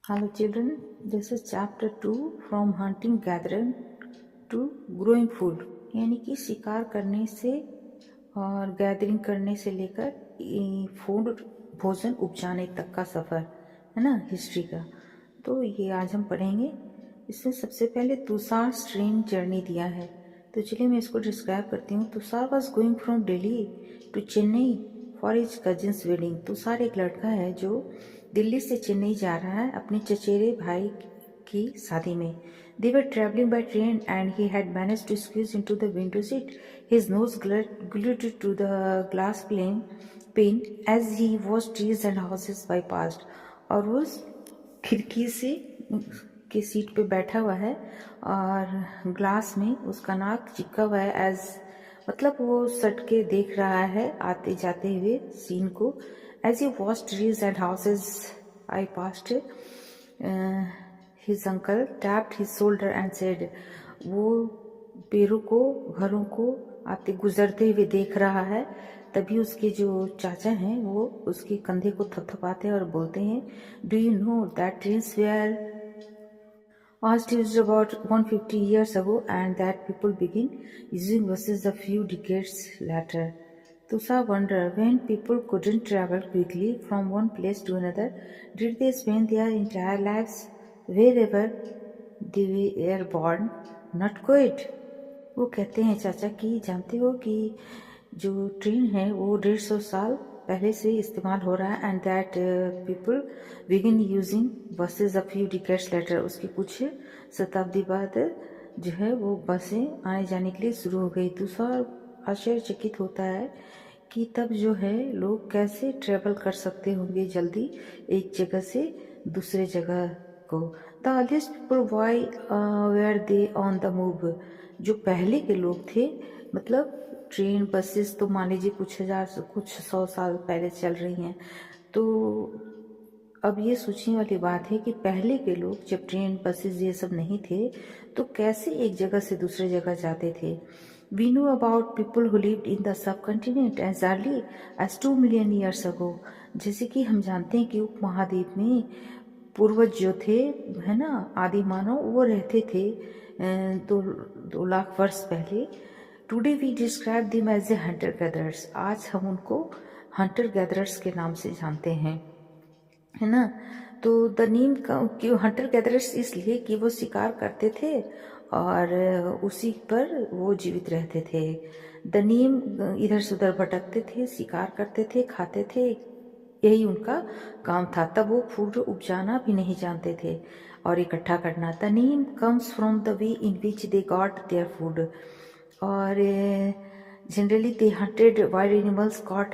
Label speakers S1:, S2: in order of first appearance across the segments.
S1: Hello children, this is chapter 2 from hunting gathering to growing food। यानी कि शिकार करने से और गैदरिंग करने से लेकर फूड भोजन उपजाने तक का सफ़र है ना, हिस्ट्री का। तो ये आज हम पढ़ेंगे। इसमें सबसे पहले तुषार ट्रेन जर्नी दिया है, तो चलिए मैं इसको डिस्क्राइब करती हूँ। Tushar was going from Delhi to Chennai for his cousin's wedding. Tushar एक लड़का है जो दिल्ली से चेन्नई जा रहा है अपने चचेरे भाई की शादी में। They were traveling by train and he had managed to squeeze into the window seat, his nose glued to the glass pane as he watched trees and houses bypassed। और वो खिड़की से के सीट पे बैठा हुआ है और ग्लास में उसका नाक चिपका हुआ है। एज मतलब वो सट के देख रहा है आते जाते हुए सीन को। As he watch trees and houses I past his uncle tapped his shoulder and said. वो पेड़ों को घरों को आते गुजरते हुए देख रहा है, तभी उसके जो चाचा हैं वो उसके कंधे को थपथपाते हैं और बोलते हैं, do you know that trains were was used about 150 years ago and that people begin using buses a few decades later। Tusa wondered, when people couldn't travel quickly from one place to another, did they spend their entire lives wherever they were born? Not quite। वो कहते हैं चाचा कि जानते हो कि जो train है वो 150 साल पहले से इस्तेमाल हो रहा है and that people begin using buses a few decades later. उसकी कुछ शताब्दी बाद जो है वो बसें आने जाने के लिए शुरू हो गई। दूसरा आश्चर्यचकित होता है कि तब जो है लोग कैसे ट्रेवल कर सकते होंगे जल्दी एक जगह से दूसरे जगह को। The earliest people why were they on the move. जो पहले के लोग थे, मतलब ट्रेन बसेस तो मान लीजिए कुछ सौ साल पहले चल रही हैं, तो अब ये सोचने वाली बात है कि पहले के लोग जब ट्रेन बसेस ये सब नहीं थे तो कैसे एक जगह से दूसरे जगह जाते थे। We know about people who lived in the subcontinent as early as 2 million years ago. जैसे कि हम जानते हैं कि उपमहाद्वीप में पूर्वज जो थे, है ना, आदि मानव, वो रहते थे 2 लाख वर्ष पहले। Today we describe them as a hunter gatherers. आज हम उनको हंटर गैदरर्स के नाम से जानते हैं, है ना। तो द नेम क्यों हंटर गैदरर्स, इसलिए कि वो शिकार करते थे और उसी पर वो जीवित रहते थे। द नेम इधर से उधर भटकते थे, शिकार करते थे, खाते थे, यही उनका काम था। तब वो फूड उपजाना भी नहीं जानते थे और इकट्ठा करना। The name comes from the way in which they got their food. और generally they hunted wild animals, caught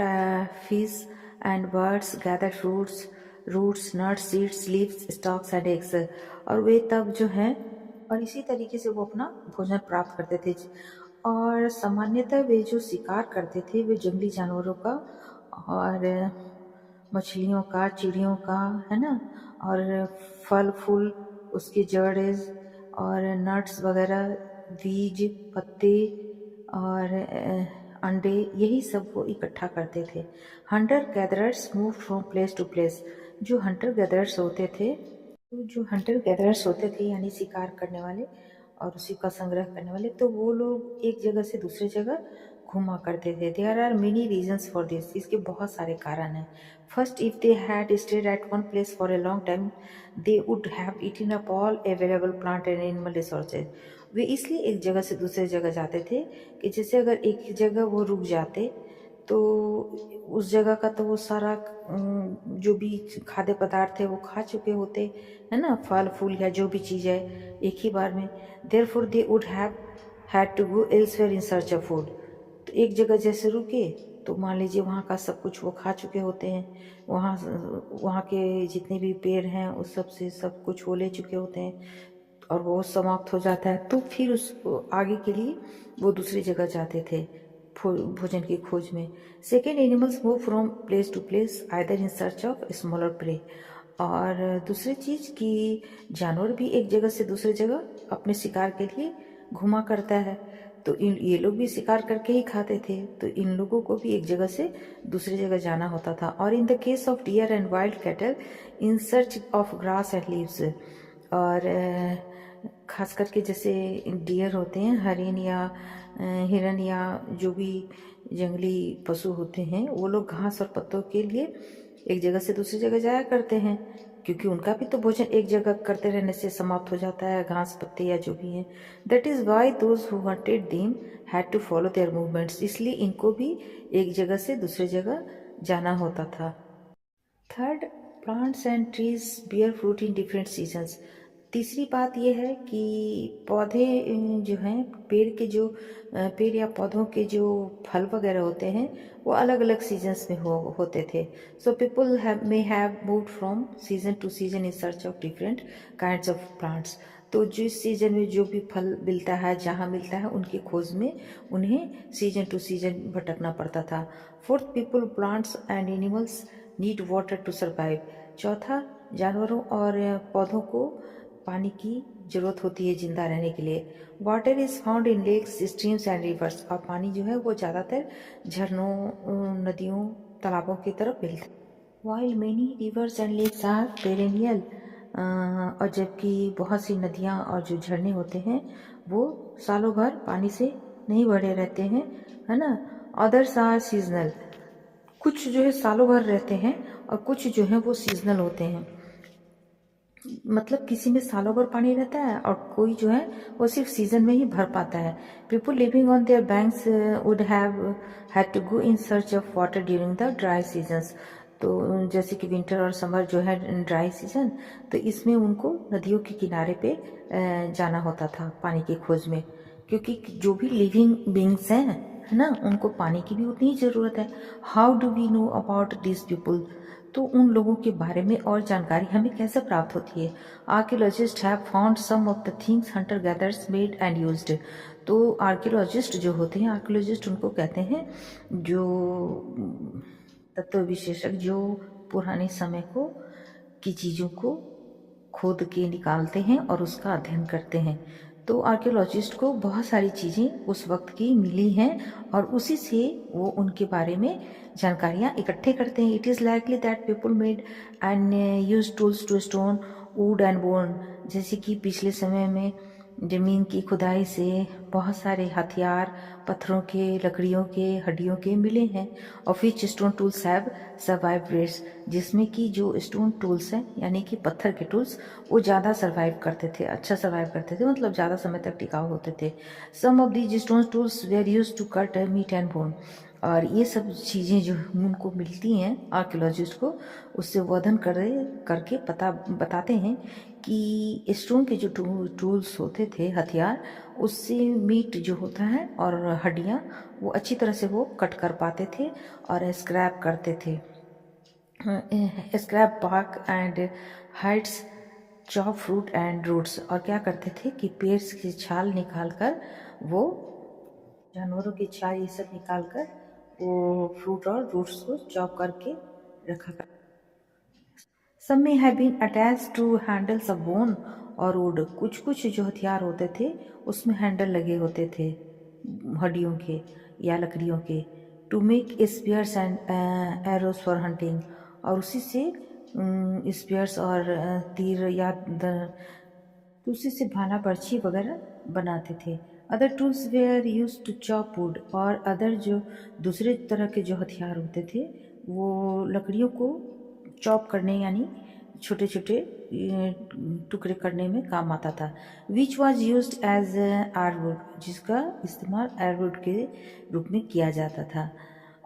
S1: fish and birds, gather fruits, roots, nuts, seeds, leaves, stalks and eggs. और वे तब जो है और इसी तरीके से वो अपना भोजन प्राप्त करते थे। और सामान्यतः वे जो शिकार करते थे वे जंगली जानवरों का और मछलियों का, चिड़ियों का, है ना, और फल फूल, उसके जड़ और नट्स वगैरह, बीज, पत्ते और अंडे, यही सब वो इकट्ठा करते थे। Hunter gatherers move from place to place. जो हंटर गैदरर्स होते थे, यानी शिकार करने वाले और उसी का संग्रह करने वाले, तो वो लोग एक जगह से दूसरी जगह घुमा करते थे। There are many reasons for this. इसके बहुत सारे कारण हैं। First, if they had stayed at one place for a long time they would have eaten up all available plant and animal resources. वे इसलिए एक जगह से दूसरे जगह जाते थे कि जैसे अगर एक जगह वो रुक जाते तो उस जगह का तो वो सारा जो भी खाद्य पदार्थ है वो खा चुके होते, है ना, फल फूल या जो भी चीज़ है एक ही बार में। Therefore they would have had to go elsewhere in search of food. तो एक जगह जैसे रुके तो मान लीजिए वहाँ का सब कुछ वो खा चुके होते हैं, वहाँ के जितने भी पेड़ हैं उस सब से सब कुछ वो ले चुके होते हैं और वो समाप्त हो जाता है। तो फिर उस आगे के लिए वो दूसरी जगह जाते थे भोजन की खोज में। Second, animals move from place to place either in search of smaller prey. और दूसरी चीज़ कि जानवर भी एक जगह से दूसरी जगह अपने शिकार के लिए घुमा करता है। तो ये लोग भी शिकार करके ही खाते थे, तो इन लोगों को भी एक जगह से दूसरी जगह जाना होता था। और in the case of dear and wild cattle in search of grass and leaves, और खास करके जैसे डियर होते हैं, हरिन या हिरन या जो भी जंगली पशु होते हैं, वो लोग घास और पत्तों के लिए एक जगह से दूसरी जगह जाया करते हैं, क्योंकि उनका भी तो भोजन एक जगह करते रहने से समाप्त हो जाता है, घास पत्ते या जो भी है। That is why those who wanted them had to follow their movements, इसलिए इनको भी एक जगह से दूसरी जगह जाना होता था। Third, plants and trees bear fruit in different seasons. तीसरी बात यह है कि पौधे जो हैं, पेड़ या पौधों के जो फल वगैरह होते हैं वो अलग अलग सीजन्स में होते थे। So people may have moved from season two season in search of different kinds of plants. तो जिस सीजन में जो भी फल मिलता है, जहाँ मिलता है, उनकी खोज में उन्हें सीजन टू सीजन भटकना पड़ता था। Fourth, people, plants and animals need water to survive. चौथा, जानवरों और पौधों को पानी की जरूरत होती है जिंदा रहने के लिए। Water is found in lakes, streams and rivers, और पानी जो है वो ज़्यादातर झरनों, नदियों, तालाबों की तरफ मिलता है। While many rivers and lakes are perennial, और जबकि बहुत सी नदियाँ और जो झरने होते हैं वो सालों भर पानी से नहीं भरे रहते हैं, है ना। अदर्स आर सीजनल, कुछ जो है सालों भर रहते हैं और कुछ जो है वो सीजनल होते हैं, मतलब किसी में सालों भर पानी रहता है और कोई जो है वो सिर्फ सीजन में ही भर पाता है। People living on their banks would have had to go in search of water during the dry seasons. तो जैसे कि विंटर और समर जो है ड्राई सीजन, तो इसमें उनको नदियों के किनारे पे जाना होता था पानी की खोज में, क्योंकि जो भी लिविंग बींग्स हैं, है ना, उनको पानी की भी उतनी ही ज़रूरत है। How do we know about this people, तो उन लोगों के बारे में और जानकारी हमें कैसे प्राप्त होती है। Archaeologist have found some of the things hunter gatherers made and used. तो आर्कियोलॉजिस्ट जो होते हैं, आर्कियोलॉजिस्ट उनको कहते हैं जो तत्व विशेषज्ञ, जो पुराने समय को की चीज़ों को खोद के निकालते हैं और उसका अध्ययन करते हैं। तो आर्कियोलॉजिस्ट को बहुत सारी चीज़ें उस वक्त की मिली हैं और उसी से वो उनके बारे में जानकारियाँ इकट्ठे करते हैं। It is likely that people made and use tools to stone wood and bone, जैसे कि पिछले समय में ज़मीन की खुदाई से बहुत सारे हथियार पत्थरों के, लकड़ियों के, हड्डियों के मिले हैं। और which stone tools have survive rates, जिसमें कि जो स्टोन टूल्स हैं यानी कि पत्थर के टूल्स वो ज़्यादा सर्वाइव करते थे, अच्छा सर्वाइव करते थे, मतलब ज़्यादा समय तक टिकाऊ होते थे। Some of these stone tools were used to cut meat and bone, और ये सब चीज़ें जो उनको मिलती हैं आर्कियोलॉजिस्ट को, उससे वर्णन करके बताते हैं कि स्टोन के जो टूल्स होते थे, हथियार, उससे मीट जो होता है और हड्डियाँ वो अच्छी तरह से वो कट कर पाते थे और स्क्रैप करते थे। Scrap bark and hides, chop fruit and roots, और क्या करते थे कि पेड़ की छाल निकाल कर, वो जानवरों की छाल ये सब निकाल कर वो फ्रूट और रूट्स को चॉप करके रखा कर। Some may have been attached to handles of bone और वुड, कुछ कुछ जो हथियार होते थे उसमें हैंडल लगे होते थे हड्डियों के या लकड़ियों के। To make spears and arrows for hunting, और उसी से स्पीयर्स और तीर या तो उसी से भाला बर्छी वगैरह बनाते थे। Other tools were used to chop wood, और अदर जो दूसरे तरह के जो हथियार होते थे वो लकड़ियों को चॉप करने यानी छोटे छोटे टुकड़े करने में काम आता था। विच वॉज यूज एज आयरवुड, जिसका इस्तेमाल आयरवुड के रूप में किया जाता था।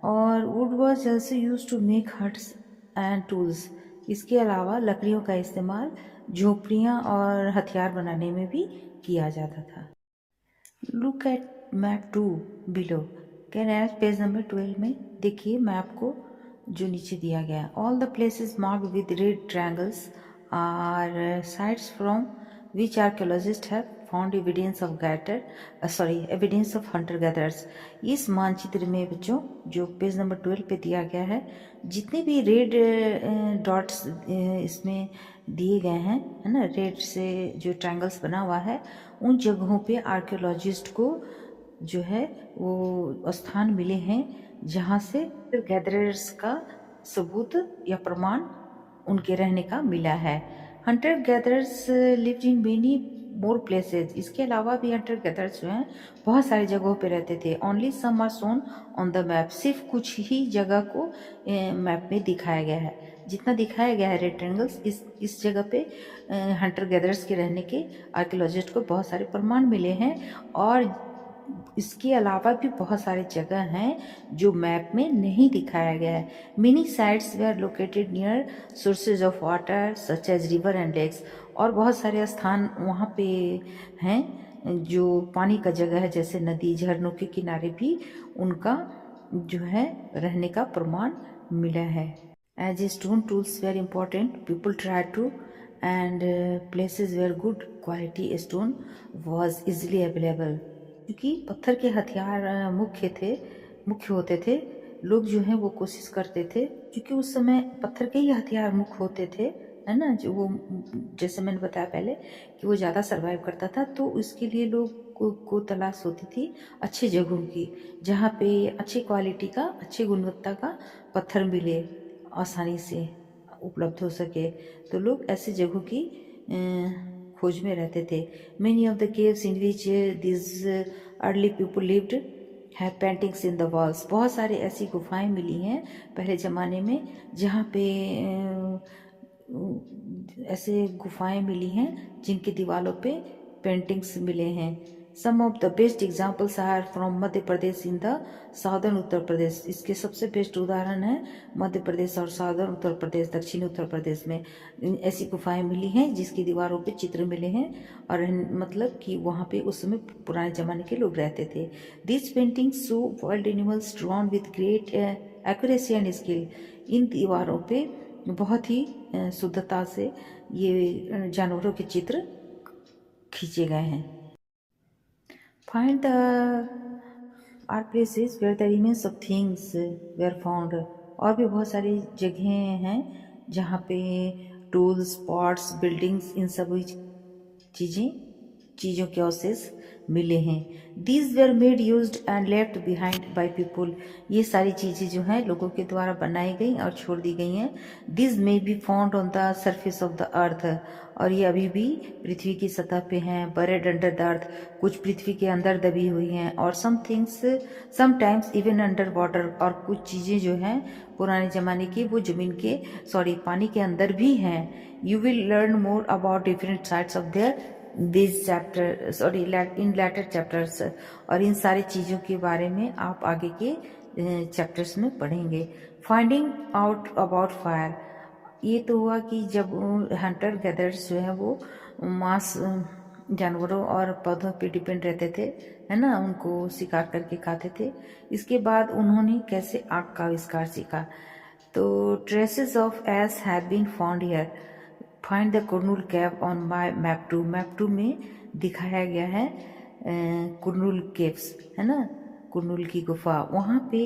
S1: और wood was also used to make huts and tools, इसके अलावा लकड़ियों का इस्तेमाल झोपड़ियाँ और हथियार बनाने में भी किया जाता था। लुक एट मैप 2 बिलो, कैन एज पेज नंबर 12 में देखिए मैप को जो नीचे दिया गया। All the places marked with red triangles are sites from which archaeologist have found evidence of hunter gatherers. इस मानचित्र में बच्चों जो पेज नंबर 12 पे दिया गया है, जितने भी रेड डॉट्स इसमें दिए गए हैं, है ना, रेड से जो ट्रायंगल्स बना हुआ है, उन जगहों पे आर्कियोलॉजिस्ट को जो है वो स्थान मिले हैं जहाँ से गैदरर्स का सबूत या प्रमाण उनके रहने का मिला है। Hunter gatherers lived in many more places. इसके अलावा भी हंटर गैदरर्स जो हैं बहुत सारी जगहों पे रहते थे। Only some are shown on the map. सिर्फ कुछ ही जगह को मैप में दिखाया गया है। जितना दिखाया गया है रेक्टेंगल्स, इस जगह पे हंटर गैदरर्स के रहने के आर्कियोलॉजिस्ट को बहुत सारे प्रमाण मिले हैं। और इसके अलावा भी बहुत सारे जगह हैं जो मैप में नहीं दिखाया गया है। Many sites were are located near sources of water such as river and lakes. और बहुत सारे स्थान वहाँ पे हैं जो पानी का जगह है, जैसे नदी, झरनों के किनारे भी उनका जो है रहने का प्रमाण मिला है। As a stone tools were important, people try to and places where good quality stone was easily available. क्योंकि पत्थर के हथियार मुख्य होते थे, लोग जो हैं वो कोशिश करते थे, क्योंकि उस समय पत्थर के ही हथियार मुख्य होते थे, है ना। जो वो, जैसे मैंने बताया पहले कि वो ज़्यादा सर्वाइव करता था, तो इसके लिए लोग को तलाश होती थी अच्छी जगहों की, जहाँ पे अच्छी क्वालिटी का, अच्छी गुणवत्ता का पत्थर मिले, आसानी से उपलब्ध हो सके। तो लोग ऐसी जगहों की खोज में रहते थे। Many of the caves in which this early people lived है पेंटिंग्स इन द वॉल्स। बहुत सारी ऐसी गुफाएं मिली हैं पहले ज़माने में जहाँ पे ऐसे गुफाएं मिली हैं जिनकी दीवारों पे पेंटिंग्स मिले हैं। Some of the best examples are from Madhya Pradesh in the southern Uttar Pradesh. इसके सबसे बेस्ट उदाहरण है मध्य प्रदेश और साउदर्न उत्तर प्रदेश, दक्षिणी उत्तर प्रदेश में ऐसी गुफाएं मिली हैं जिसकी दीवारों पे चित्र मिले हैं, और मतलब कि वहाँ पे उस समय पुराने ज़माने के लोग रहते थे। This painting show wild animals drawn with great accuracy and skill. इन दीवारों पे बहुत ही शुद्धता से ये जानवरों के चित्र खींचे गए हैं। Find the are places where the remains of things were found. और भी बहुत सारी जगहें हैं जहाँ पे टूल्स, पॉट्स, बिल्डिंग्स, इन सभी चीज़ों के अवशेष मिले हैं। These were made used and left behind by people. ये सारी चीज़ें जो हैं लोगों के द्वारा बनाई गई और छोड़ दी गई हैं। This may be found on the surface of the earth. और ये अभी भी पृथ्वी की सतह पे हैं, बरेड अंडर द अर्थ। कुछ पृथ्वी के अंदर दबी हुई हैं, और समटाइम्स इवन अंडर वाटर। और कुछ चीज़ें जो हैं पुराने ज़माने की वो पानी के अंदर भी हैं। You will learn more about different sides of there this chapter in later chapters. और इन सारी चीज़ों के बारे में आप आगे के चैप्टर्स में पढ़ेंगे। Finding out about fire. ये तो हुआ कि जब हंटर गैदरर्स जो है वो मांस जानवरों और पौधों पे डिपेंड रहते थे, है ना, उनको शिकार करके खाते थे। इसके बाद उन्होंने कैसे आग का आविष्कार सीखा। तो traces of ash have been found here. Find the Kurnool cave on my map 2। Map 2 में दिखाया गया है कुरनूल केव्स, है ना, कुरनूल की गुफा। वहाँ पे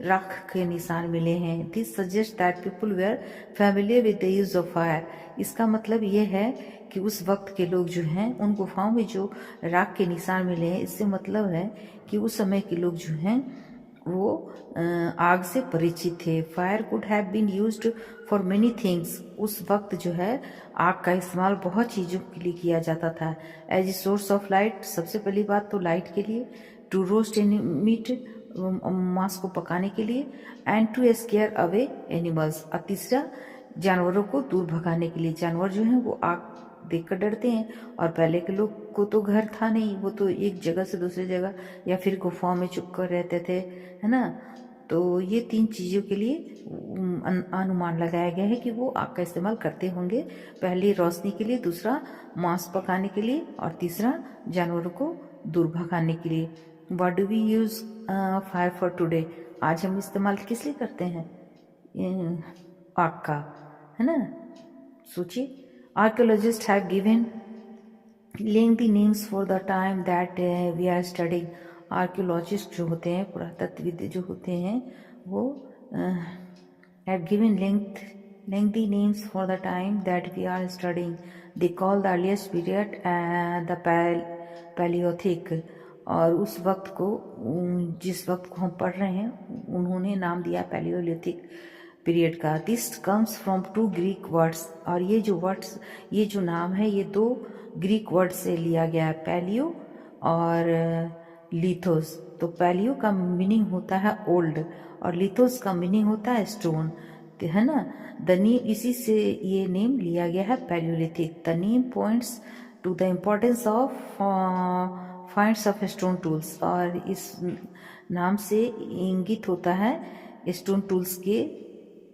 S1: राख के निशान मिले हैं। This suggest that people were familiar with the use of fire. इसका मतलब ये है कि उस वक्त के लोग जो हैं, उन गुफाओं में जो राख के निशान मिले हैं, इससे मतलब है कि उस समय के लोग जो हैं वो आग से परिचित थे। Fire could have been used for many things. उस वक्त जो है आग का इस्तेमाल बहुत चीज़ों के लिए किया जाता था। As a source of light, सबसे पहली बात तो लाइट के लिए, टू रोस्ट एनी मीट, मांस को पकाने के लिए, and to scare away animals, और तीसरा जानवरों को दूर भगाने के लिए। जानवर जो हैं वो आग देखकर डरते हैं, और पहले के लोग को तो घर था नहीं, वो तो एक जगह से दूसरी जगह या फिर गुफाओं में छुप कर रहते थे, है ना। तो ये 3 चीज़ों के लिए अनुमान लगाया गया है कि वो आग का इस्तेमाल करते होंगे। पहली रोशनी के लिए, दूसरा मांस पकाने के लिए, और तीसरा जानवरों को दूर भगाने के लिए। What do we use fire for today. आज हम इस्तेमाल किस लिए करते हैं आग का, है ना। सोचिए। Archaeologist have given lengthy names for the time that we are studying। Archaeologist जो होते हैं, पुरातत्वविद जो होते हैं, वो have given lengthy names for the time that we are studying। They call the earliest period the Paleolithic। और उस वक्त को, जिस वक्त को हम पढ़ रहे हैं, उन्होंने नाम दिया पैलियोलिथिक पीरियड का। This comes from 2 Greek words, और ये जो वर्ड्स, ये जो नाम है, ये 2 ग्रीक वर्ड से लिया गया है, पैलियो और लिथोस। तो पैलियो का मीनिंग होता है ओल्ड और लिथोस का मीनिंग होता है स्टोन, है ना। द नेम, इसी से ये नेम लिया गया है palaeolithic. The name points to the importance of finds of stone tools, और इस नाम से इंगित होता है स्टोन टूल्स के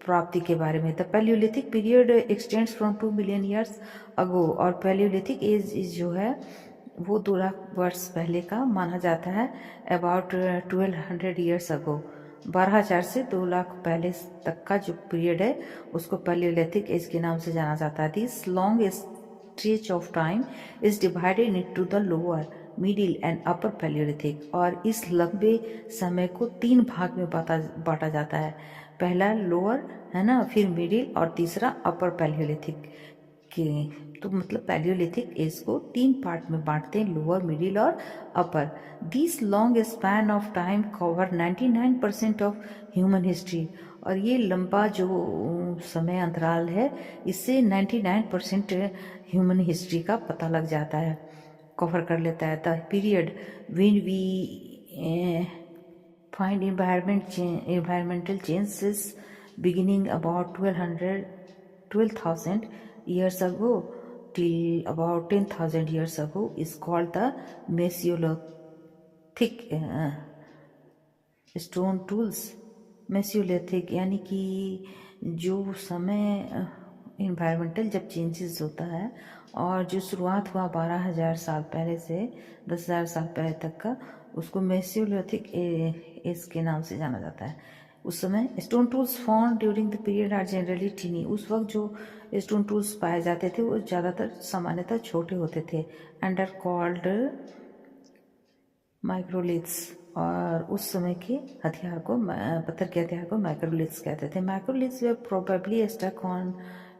S1: प्राप्ति के बारे में। The Palaeolithic period extends from 2 million years अगो, और पैलियोलिथिक एज जो है वो 2 लाख वर्ष पहले का माना जाता है। अबाउट 1200 ईयर्स अगो, 12,000 से 2 लाख पहले तक का जो पीरियड है उसको पैलियोलिथिक एज के नाम से जाना जाता है। This long stretch of time is divided into the lower, middle and upper Palaeolithic, और इस लंबे समय को 3 भाग में बांटा जाता है। पहला लोअर, है ना, फिर मिडिल और तीसरा अपर पैलियोलिथिक के। तो मतलब पैलियोलिथिक एज को 3 पार्ट में बांटते हैं, लोअर, मिडिल और upper. This long span of time cover 99% of human history, और ये लंबा जो समय अंतराल है, इससे 99% ह्यूमन हिस्ट्री का पता लग जाता है, कवर कर लेता है। The period when we find environmental changes beginning about 12,000 years ago till about 10,000 years ago is called the Mesolithic stone tools। मेसियोलिथिक यानी कि जो समय इन्वायरमेंटल जब चेंजेस होता है और जो शुरुआत हुआ 12,000 साल पहले से 10,000 साल पहले तक का, उसको मेसियोलिथिक एज के नाम से जाना जाता है। उस समय stone tools found during the period are generally tiny. उस वक्त जो स्टोन टूल्स पाए जाते थे वो ज़्यादातर सामान्यतः छोटे होते थे, एंड आर कॉल्ड माइक्रोलिथ्स, और उस समय के हथियार को, पत्थर के हथियार को माइक्रोलिथ्स कहते थे। माइक्रोलिथ्स वे probably stuck on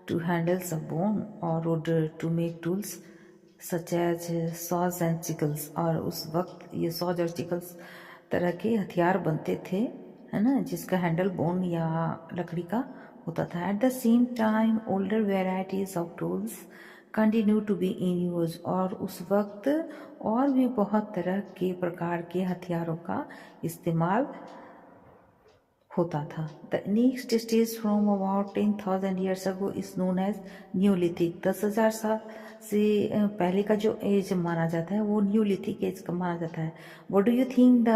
S1: to handles of bone और wood to make tools such as saws and sickles, और उस वक्त ये सॉज और चिकल्स तरह के हथियार बनते थे, है ना, जिसका हैंडल बोन या लकड़ी का होता था। At the same time older varieties of tools continue to be in use, और उस वक्त और भी बहुत तरह के प्रकार के हथियारों का इस्तेमाल होता था। The next stage from about 10,000 years ago is known as neolithic. 10,000 साल से पहले का जो एज माना जाता है वो न्यूलिथिक एज का माना जाता है। What do you think the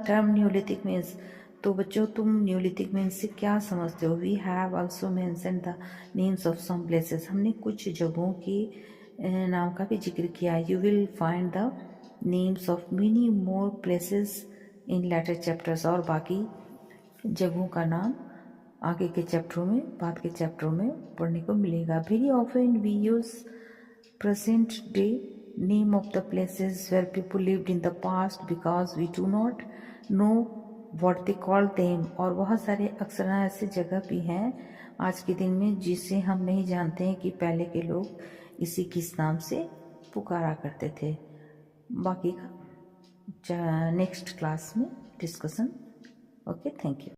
S1: term neolithic means? तो बच्चों, तुम न्यूलिथिक मीन्स से क्या समझते हो? We have also mention the names of some places. हमने कुछ जगहों की नाम का भी जिक्र किया। You will find the names of many more places in later chapters, और बाकी जगहों का नाम आगे के चैप्टरों में, बाद के चैप्टरों में पढ़ने को मिलेगा। Very often we use present day name of the places where people lived in the past because we do not know what they called them, और बहुत सारे अक्सर ऐसे जगह भी हैं आज के दिन में जिसे हम नहीं जानते हैं कि पहले के लोग इसी किस नाम से पुकारा करते थे। बाकी का नेक्स्ट क्लास में डिस्कशन। Okay, thank you.